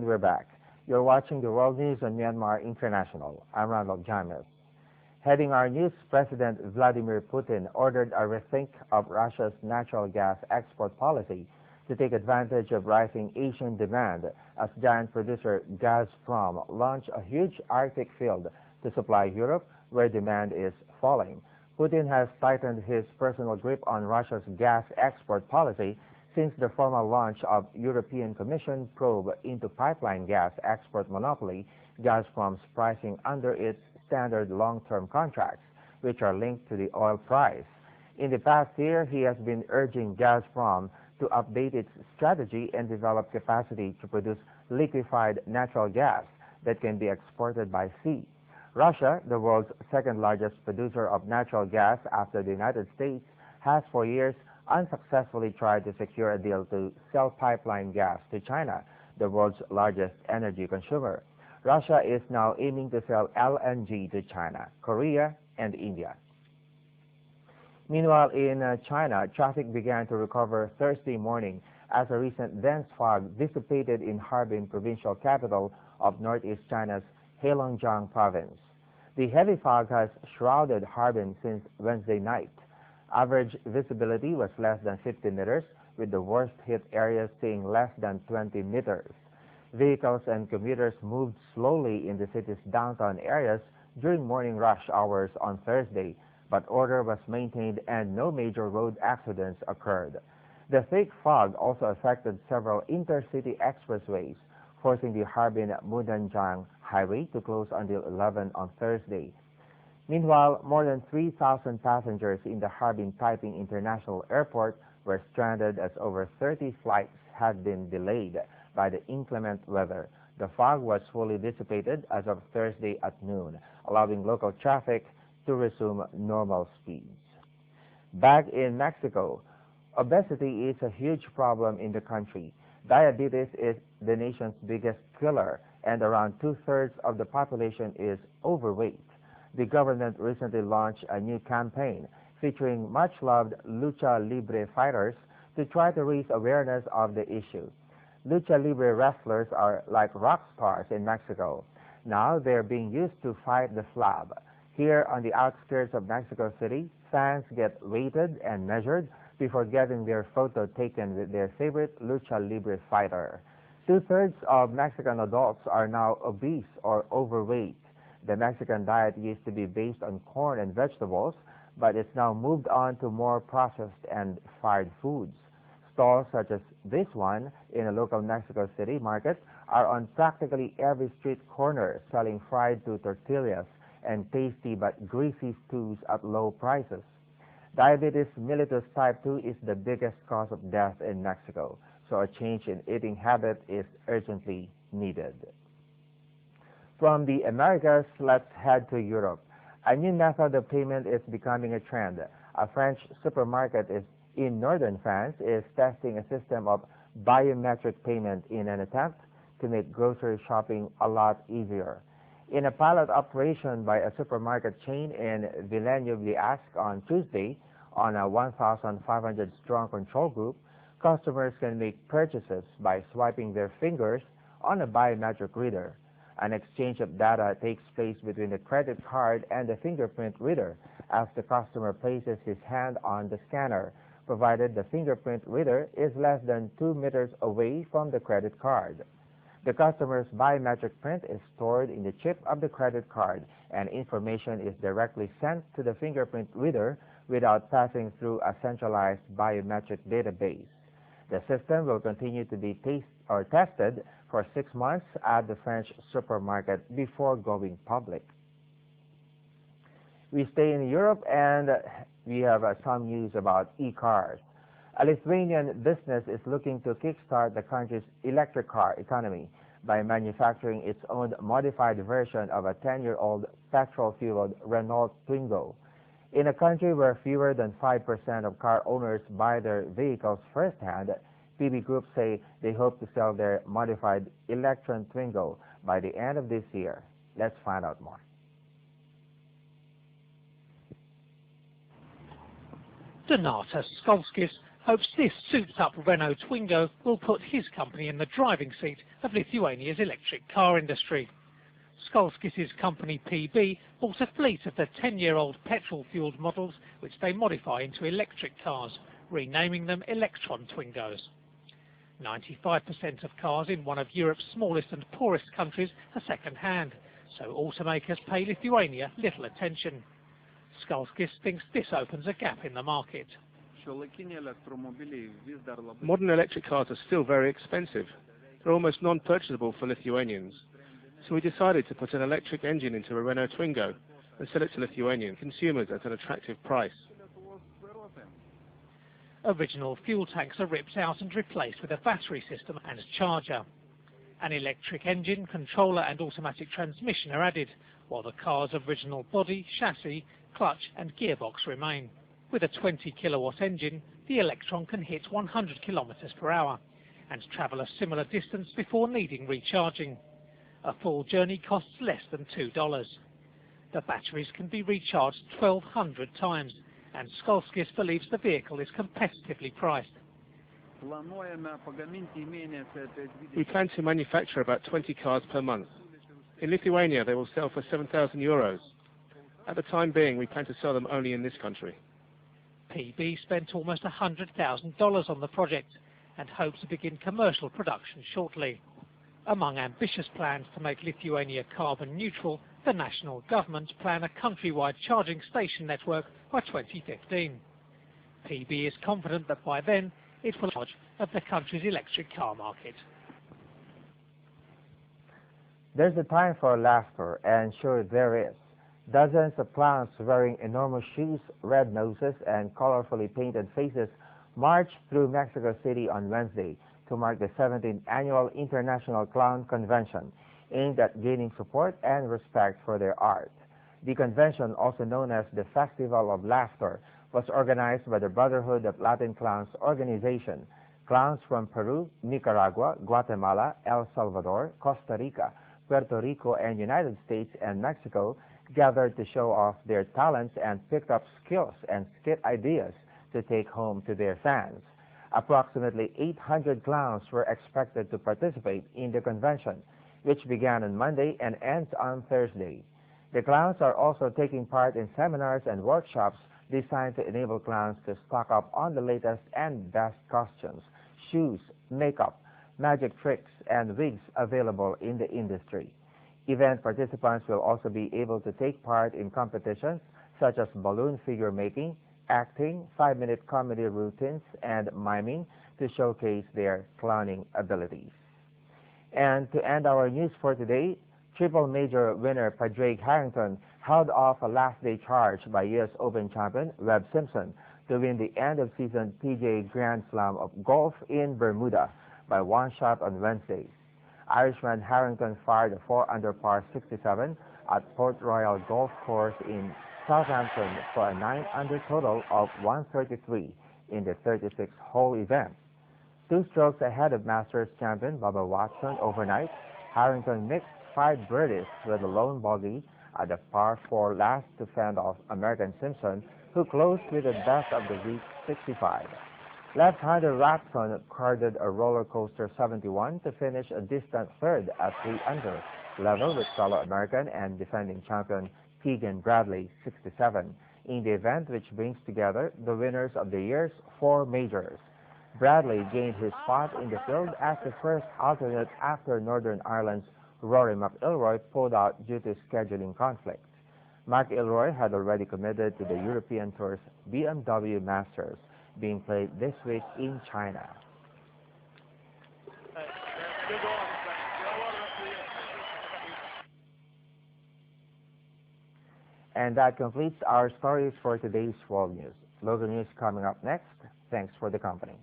And we're back. You're watching the World News on Myanmar International. I'm Randolf Jamias. Heading our news, President Vladimir Putin ordered a rethink of Russia's natural gas export policy to take advantage of rising Asian demand as giant producer Gazprom launched a huge Arctic field to supply Europe where demand is falling. Putin has tightened his personal grip on Russia's gas export policy since the formal launch of European Commission probe into pipeline gas export monopoly, Gazprom's pricing under its standard long-term contracts, which are linked to the oil price. In the past year, he has been urging Gazprom to update its strategy and develop capacity to produce liquefied natural gas that can be exported by sea. Russia, the world's second-largest producer of natural gas after the United States, has for years unsuccessfully tried to secure a deal to sell pipeline gas to China, the world's largest energy consumer. Russia is now aiming to sell LNG to China, Korea, and India. Meanwhile, in China, traffic began to recover Thursday morning as a recent dense fog dissipated in Harbin, provincial capital of northeast China's Heilongjiang province. The heavy fog has shrouded Harbin since Wednesday night. Average visibility was less than 50 meters, with the worst-hit areas seeing less than 20 meters. Vehicles and commuters moved slowly in the city's downtown areas during morning rush hours on Thursday, but order was maintained and no major road accidents occurred. The thick fog also affected several intercity expressways, forcing the Harbin-Mudanjiang highway to close until 11 on Thursday. Meanwhile, more than 3,000 passengers in the Harbin-Taiping International Airport were stranded as over 30 flights had been delayed by the inclement weather. The fog was fully dissipated as of Thursday at noon, allowing local traffic to resume normal speeds. Back in Mexico, obesity is a huge problem in the country. Diabetes is the nation's biggest killer, and around two-thirds of the population is overweight. The government recently launched a new campaign featuring much-loved lucha libre fighters to try to raise awareness of the issue. Lucha libre wrestlers are like rock stars in Mexico. Now they're being used to fight the flab. Here on the outskirts of Mexico City, fans get weighted and measured before getting their photo taken with their favorite lucha libre fighter. Two-thirds of Mexican adults are now obese or overweight. The Mexican diet used to be based on corn and vegetables, but it's now moved on to more processed and fried foods. Stalls such as this one in a local Mexico City market are on practically every street corner, selling fried to tortillas and tasty but greasy stews at low prices. Diabetes mellitus type 2 is the biggest cause of death in Mexico, so a change in eating habit is urgently needed. From the Americas, let's head to Europe. A new method of payment is becoming a trend. A French supermarket in northern France is testing a system of biometric payment in an attempt to make grocery shopping a lot easier. In a pilot operation by a supermarket chain in Villeneuve-l'Ascq on Tuesday, on a 1,500-strong control group, customers can make purchases by swiping their fingers on a biometric reader. An exchange of data takes place between the credit card and the fingerprint reader as the customer places his hand on the scanner, provided the fingerprint reader is less than 2 meters away from the credit card. The customer's biometric print is stored in the chip of the credit card, and information is directly sent to the fingerprint reader without passing through a centralized biometric database. The system will continue to be tested for 6 months at the French supermarket before going public. We stay in Europe and we have some news about e-cars. A Lithuanian business is looking to kickstart the country's electric car economy by manufacturing its own modified version of a 10-year-old petrol-fueled Randolf Twingo. In a country where fewer than 5% of car owners buy their vehicles firsthand, PB Group say they hope to sell their modified Electron Twingo by the end of this year. Let's find out more. Donata Skolskis hopes this souped-up Renault Twingo will put his company in the driving seat of Lithuania's electric car industry. Skalskis' company PB bought a fleet of the 10-year-old petrol-fueled models which they modify into electric cars, renaming them Electron Twingos. 95% of cars in one of Europe's smallest and poorest countries are second-hand, so automakers pay Lithuania little attention. Skalskis thinks this opens a gap in the market. Modern electric cars are still very expensive. They're almost non-purchasable for Lithuanians. So we decided to put an electric engine into a Renault Twingo and sell it to Lithuanian consumers at an attractive price. Original fuel tanks are ripped out and replaced with a battery system and charger. An electric engine, controller and automatic transmission are added, while the car's original body, chassis, clutch and gearbox remain. With a 20 kilowatt engine, the Electron can hit 100 kilometers per hour and travel a similar distance before needing recharging. A full journey costs less than $2. The batteries can be recharged 1,200 times, and Skalskis believes the vehicle is competitively priced. We plan to manufacture about 20 cars per month. In Lithuania, they will sell for 7,000 euros. At the time being, we plan to sell them only in this country. PB spent almost $100,000 on the project and hopes to begin commercial production shortly. Among ambitious plans to make Lithuania carbon neutral, the national government plan a countrywide charging station network by 2015. PB is confident that by then it will charge of the country's electric car market. There's a time for laughter, and sure there is. Dozens of clowns wearing enormous shoes, red noses, and colorfully painted faces marched through Mexico City on Wednesday to mark the 17th Annual International Clown Convention, aimed at gaining support and respect for their art. The convention, also known as the Festival of Laughter, was organized by the Brotherhood of Latin Clowns organization. Clowns from Peru, Nicaragua, Guatemala, El Salvador, Costa Rica, Puerto Rico, and United States and Mexico gathered to show off their talents and picked up skills and skit ideas to take home to their fans. Approximately 800 clowns were expected to participate in the convention, which began on Monday and ends on Thursday. The clowns are also taking part in seminars and workshops designed to enable clowns to stock up on the latest and best costumes, shoes, makeup, magic tricks, and wigs available in the industry. Event participants will also be able to take part in competitions such as balloon figure making, acting, 5-minute comedy routines, and miming to showcase their clowning abilities. And to end our news for today, triple major winner Padraig Harrington held off a last-day charge by U.S. Open champion Webb Simpson to win the end-of-season PGA Grand Slam of golf in Bermuda by one shot on Wednesday. Irishman Harrington fired a 4-under par 67 at Port Royal Golf Course in Southampton for a 9-under total of 133 in the 36-hole event. 2 strokes ahead of Masters champion Bubba Watson overnight, Harrington mixed 5 birdies with a lone bogey at the par 4 last to fend off American Simpson, who closed with the best of the week 65. Left-hander Watson carded a roller coaster 71 to finish a distant third at 3 under, level with fellow American and defending champion Keegan Bradley 67, in the event which brings together the winners of the year's 4 majors. Bradley gained his spot in the field as the first alternate after Northern Ireland's Rory McIlroy pulled out due to scheduling conflicts. McIlroy had already committed to the European Tour's BMW Masters, being played this week in China. And that completes our stories for today's World News. Local news coming up next. Thanks for the company.